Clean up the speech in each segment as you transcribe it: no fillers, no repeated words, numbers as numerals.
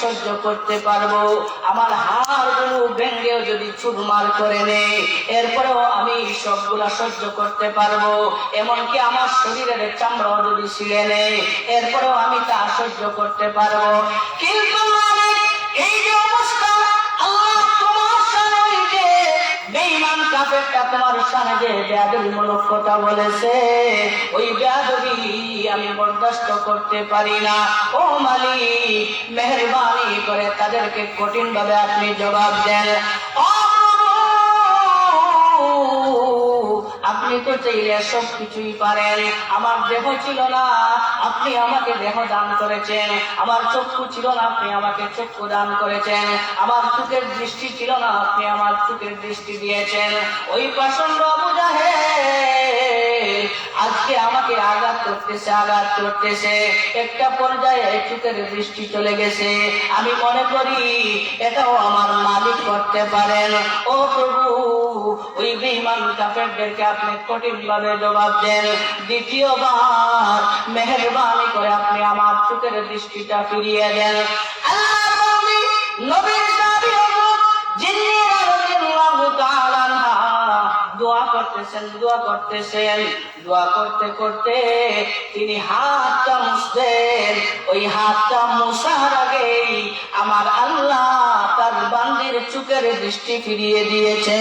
সহ্য করতে পারবো, আমার হাড়গুলো ভেঙ্গেও যদি চুরমার করে নেই এরপরেও আমি সবগুলা সহ্য করতে পারবো, এমনকি আমার শরীরের চামড়াও যদি ছিঁড়ে নেই এরপরেও আমি তা সহ্য করতে পারবো। কিন্তু এই যে অবস্থা, আল্লাহ তোমার সামনে যে বেঈমান কাফেরটা তোমার সামনে যে বেয়াদবিমূলক কথা বলেছে, ওই বেয়াদবি আমি বরদাস্ত করতে পারি না। ও মালিক, মেহেরবানি করে তাদেরকে কঠিন ভাবে আপনি জবাব দেন। আপনি তো চাইলে সব কিছুই পারেন। আমার দেহ ছিল না, আপনি আমাকে দেহ দান করেছেন। আমার চক্ষু ছিল না, আপনি আমাকে চক্ষু দান করেছেন। আমার চোখের দৃষ্টি ছিল না, আপনি আমার চোখের দৃষ্টি দিয়েছেন। ওই প্রচন্ড আবু জাহেল আজকে আমাকে আঘাত করতেছে। একটা পর্যায়ে চোখের দৃষ্টি চলে গেছে। আমি মনে করি এটাও আমার মালিক করতে পারেন। ও প্রভু, ওই বেঈমান কাফেরদেরকে আপনি কঠিন ভাবে জবাব দেন। দ্বিতীয়বার মেহেরবানি করে আপনি আমার চোখের দৃষ্টিটা ফিরিয়ে দেন। আল্লাহর বান্দী নবীর সাহাবী হযরত জিন্নাহ রাদিয়াল্লাহু তাআলা আনহা দোয়া করতেছেন। দোয়া করতে করতে তিনি হাতটা মুছলেন। ওই হাতটা মোছার আগেই আমার আল্লাহ তার বান্দির চোখের দৃষ্টি ফিরিয়ে দিয়েছে।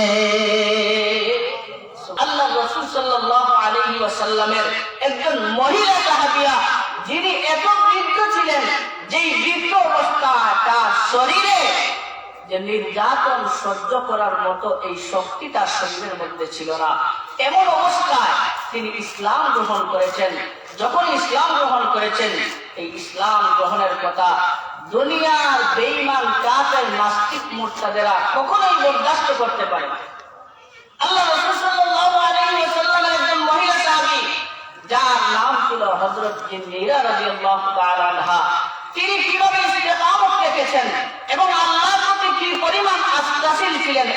আল্লাহ রাসূল সাল্লাল্লাহু আলাইহি ওয়াসাল্লামের একজন মহিলা সাহাবিয়া, যিনি এত বৃদ্ধ ছিলেন, যেই বৃদ্ধ অবস্থায় তার শরীরে যে নির্যাতন সহ্য করার মতো এই শক্তি তার শরীরের মধ্যে ছিল না। এমন অবস্থায় তিনি ইসলাম গ্রহণ করেছেন। যখন ইসলাম গ্রহণ করেছেন, এই ইসলাম গ্রহণের কথা দুনিয়ার বেঈমান কাফের নাস্তিক মুরতাদেরা কখনোই বরদাস্ত করতে পারে না। আল্লাহ রাসূল সাল্লাল্লাহু আলাইহি ওয়াসাল্লামের একজন মহিলা সাহাবী, যার নাম ছিল হযরত জিন্নাহ রাদিয়াল্লাহু তাআলা আনহা, তিনি কিভাবে ইস্তেকামত রেখেছেন এবং আল্লাহর প্রতি কি পরিমাণ আস্থাশীল ছিলেন।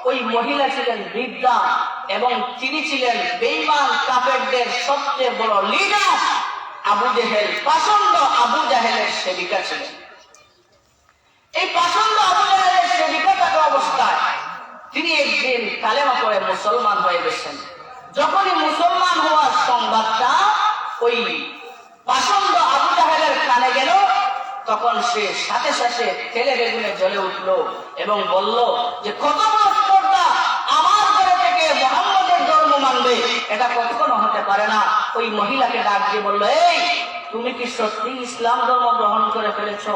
ওই মহিলা ছিলেন বৃদ্ধা এবং তিনি ছিলেন বেঈমান কাফেরদের সবচেয়ে বড় লিডার আবু জেহেল, পাষণ্ড আবু জাহেলের সেবিকা ছিলেন। এই পাষণ্ড আবু জাহেলের সেবিকা থাকা অবস্থায় তিনি একদিন কালেমা পড়ে মুসলমান হয়ে গেছেন। যখনই মুসলমান হওয়ার সংবাদটা ওই পাষণ্ড আবু জাহেলের কানে গেল, তখন সে সাথে সাথে তেলে বেগুনে জ্বলে উঠল এবং বলল যে কত বড় স্পর্ধা, আমার ঘরে থেকে মুহাম্মদের ধর্ম মানবে, এটা কখনো হতে পারে না। ওই মহিলাকে ডাক দিয়ে বলল, এই তুমি কি সত্যি ইসলাম ধর্ম গ্রহণ করে ফেলেছ?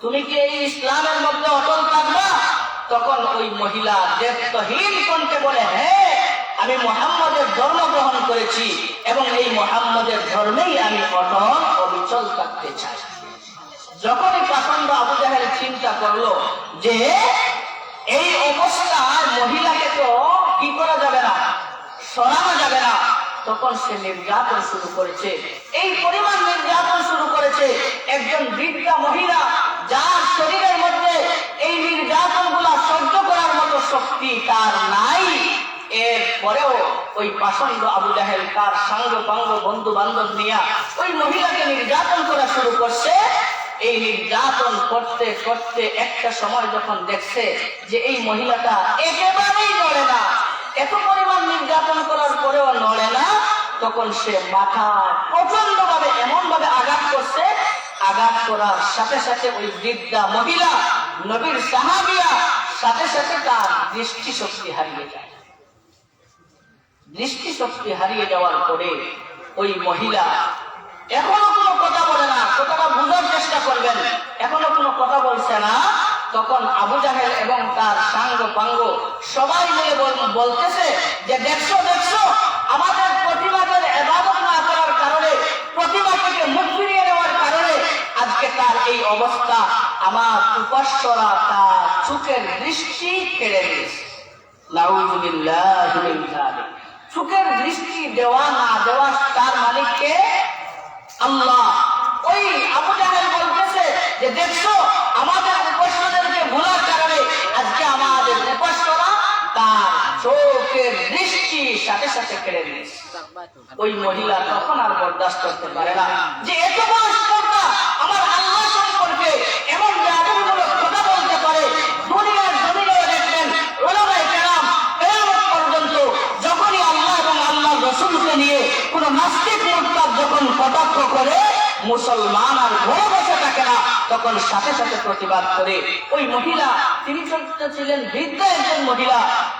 তুমি কি এই ইসলামের মধ্যে অটল থাকবা? তখন ওই মহিলা দেবত্বহীন কণ্ঠে বলে, হ্যাঁ, আমি মুহাম্মদের ধর্ম গ্রহণ করেছি এবং এই মুহাম্মদের ধর্মেই আমি অটল অবিচল থাকতে চাই। যখনই পাষণ্ড আবু জাহেল চিন্তা করলো যে এই অবস্থায় মহিলাকে তো কি করা যাবে না, সরানো যাবে না, তখন সে নির্যাতন শুরু করেছে। এই পরিমাণ নির্যাতন শুরু করেছে, একজন বৃদ্ধা মহিলা যার শরীরের মধ্যে এই নির্যাতন গুলা সহ্য করার মতো শক্তি তার নাই। এরপরেও ওই পাষণ্ড আবু জাহেল তার সাঙ্গ পাঙ্গ বন্ধু বান্ধব নিয়ে ওই মহিলাকে নির্যাতন করা শুরু করছে। এই নির্যাতন করতে করতে একটা সময় যখন দেখছে যে এই মহিলাটা একেবারেই নড়ে না, এত পরিমাণ নির্যাতন করার পরেও নড়ে না, তখন সে মাথায় প্রচন্ড ভাবে এমন ভাবে আঘাত করছে, আঘাত করার সাথে সাথে ওই বৃদ্ধা মহিলা নবীর সাহাবিয়া সাথে সাথে তার দৃষ্টিশক্তি হারিয়ে যায়। দৃষ্টিশক্তি হারিয়ে যাওয়ার পরে ওই মহিলা এখনো কোনো কথা বলে না, কথাটা বুঝার চেষ্টা করবেন, এখনো কোনো কথা বলছে না। তখন আবু জাহেল এবং তার সাঙ্গ পাঙ্গ সবাই মিলে বলতেছে যে দেখছো আমাদের প্রতিমাদের ইবাদত না করার কারণে, প্রতিমা থেকে মুখ ফিরিয়ে নেওয়ার কারণে আজকে তার এই অবস্থা। আমার উপাস্যরা তার চোখের দৃষ্টি কেড়ে নিয়েছে। নাউযুবিল্লাহি মিন যালিক। চোখের দৃষ্টি দেওয়া না দেওয়া তার মালিককে আল্লাহ। ওই আবু জাহেল বলতেছে যে দেখছো আমাদের উপাস্যদেরকে ভোলার কারণে আজকে আমাদের উপাস্যরা তার চোখের দৃষ্টি সাথে সাথে কেড়ে নিয়েছে। ওই মহিলা তখন আর বরদাস্ত করতে পারে না যে এত বড় স্পর্ধা আমার আল্লাহ সম্পর্কে এমন কটাক্ষ করে মুসলমান আর ঘরে বসে থাকে না, তখন সাথে সাথে প্রতিবাদ করে। ওই মহিলা তিনি ছিলেন বৃদ্ধ একজন মহিলা,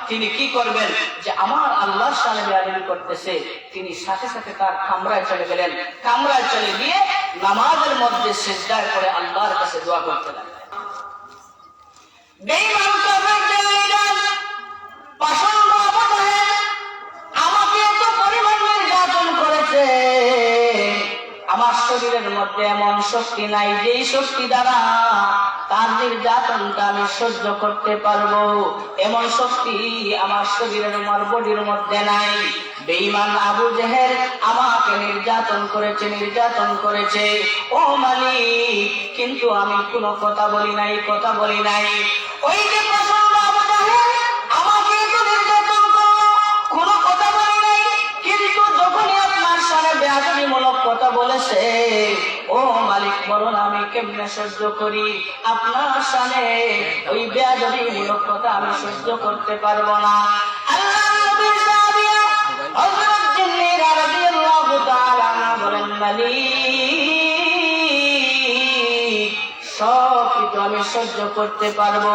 তিনি কি করবেন যে আমার আল্লাহর সামনে বেয়াদবি করতেছে, তিনি সাথে সাথে তার কামরায় চলে গেলেন। কামরায় চলে গিয়ে নামাজের মধ্যে সিজদায় করে আল্লাহর কাছে দোয়া করতে লাগলেন। বেঈমান কাফেরদের পাষণ্ড অবতারে আমাকে এত পরিমাণ নির্যাতন করেছে, আমার শরীরের মধ্যে এমন শক্তি নাই যেই শক্তি দ্বারা তার নির্যাতনটা আমি সহ্য করতে পারবো, এমন শক্তি আমার শরীরের, আমার বডির মধ্যে নাই। বেঈমান আবু জেহেল আমাকে নির্যাতন করেছে ও মালিক, কিন্তু আমি কোনো কথা বলি নাই। ওই যে প্রচন্ড আবু জেহেল আমাকে তো নির্যাতন করলো, কোনো কথা বলি নাই, কিন্তু যখনই আপনার সামনে বেয়াদবিমূলক কথা বলেছে, ও মালিক বলুন আমি কেমনে সহ্য করি, আপনার সামনে ওই বেয়াদবিমূলক কথা আমি সহ্য করতে পারবো না। আল্লাহ নবীর সাহাবিয়া হযরত জিন্নাহ রাদিয়াল্লাহু তাআলা বলেন, মালিক সব কিছু আমি সহ্য করতে পারবো,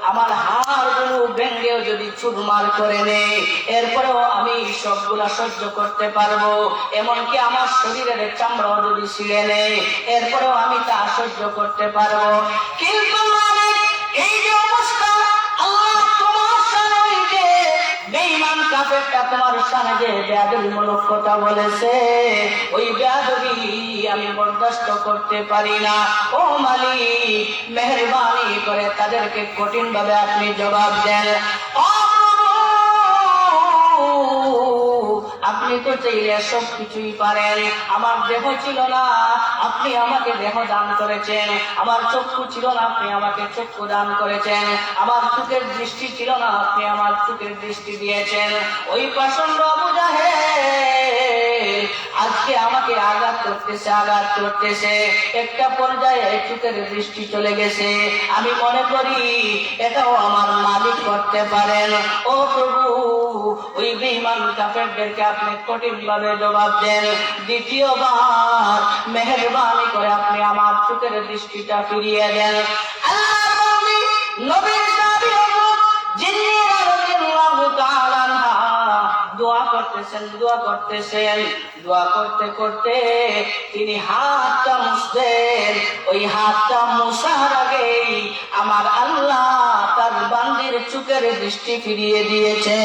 আমার হাড়গুলো ভেঙ্গেও যদি চুরমার করে নেয় এরপরেও আমি সবগুলা সহ্য করতে পারবো, এমনকি আমার শরীরের চামড়াও যদি ছিঁড়ে নেয় এরপরেও আমি তা সহ্য করতে পারবো। কিন্তু মালিক এই যে অবস্থা, আল্লাহ তোমার সামনে ওই যে বেঈমান কাফেরটা তোমার সামনে যে বেয়াদবিমূলক কথা বলেছে, ওই বেয়াদবি আমি বরদাস্ত করতে পারি না। ও মালিক মেহেরবানি করে তাদেরকে কঠিন ভাবে আপনি জবাব দেন। আপনি তো চাইলে সব কিছুই পারেন, আমার দেহ ছিল না আপনি আমাকে দেহ দান করেছেন, আমার চক্ষু ছিল না আপনি আমাকে চক্ষু দান করেছেন, আমার চোখের দৃষ্টি ছিল না আপনি আমার চোখের দৃষ্টি দিয়েছেন। ওই প্রচন্ড আবু জেহেল আজকে আমাকে আঘাত করতেছে, একটা পর্যায়ে চোখের দৃষ্টি চলে গেছে, আমি মনে করি এটাও আমার মালিক করতে পারেন। ও প্রভু ওই বেঈমান কাফেরদেরকে আপনি কঠিন ভাবে জবাব দেন। দ্বিতীয়বার মেহেরবানি করে আপনি আমার চোখের দৃষ্টিটা ফিরিয়ে দেন। আল্লাহর নবী নবীর সাহাবী হযরত জিন্নাহ রাদিয়াল্লাহু তাআলা দোয়া করতেছেন, দোয়া করতে করতে তিনি হাতটা মুছলেন। ওই হাতটা মুছার আগেই আমার আল্লাহ তার বান্দির চোখের দৃষ্টি ফিরিয়ে দিয়েছে।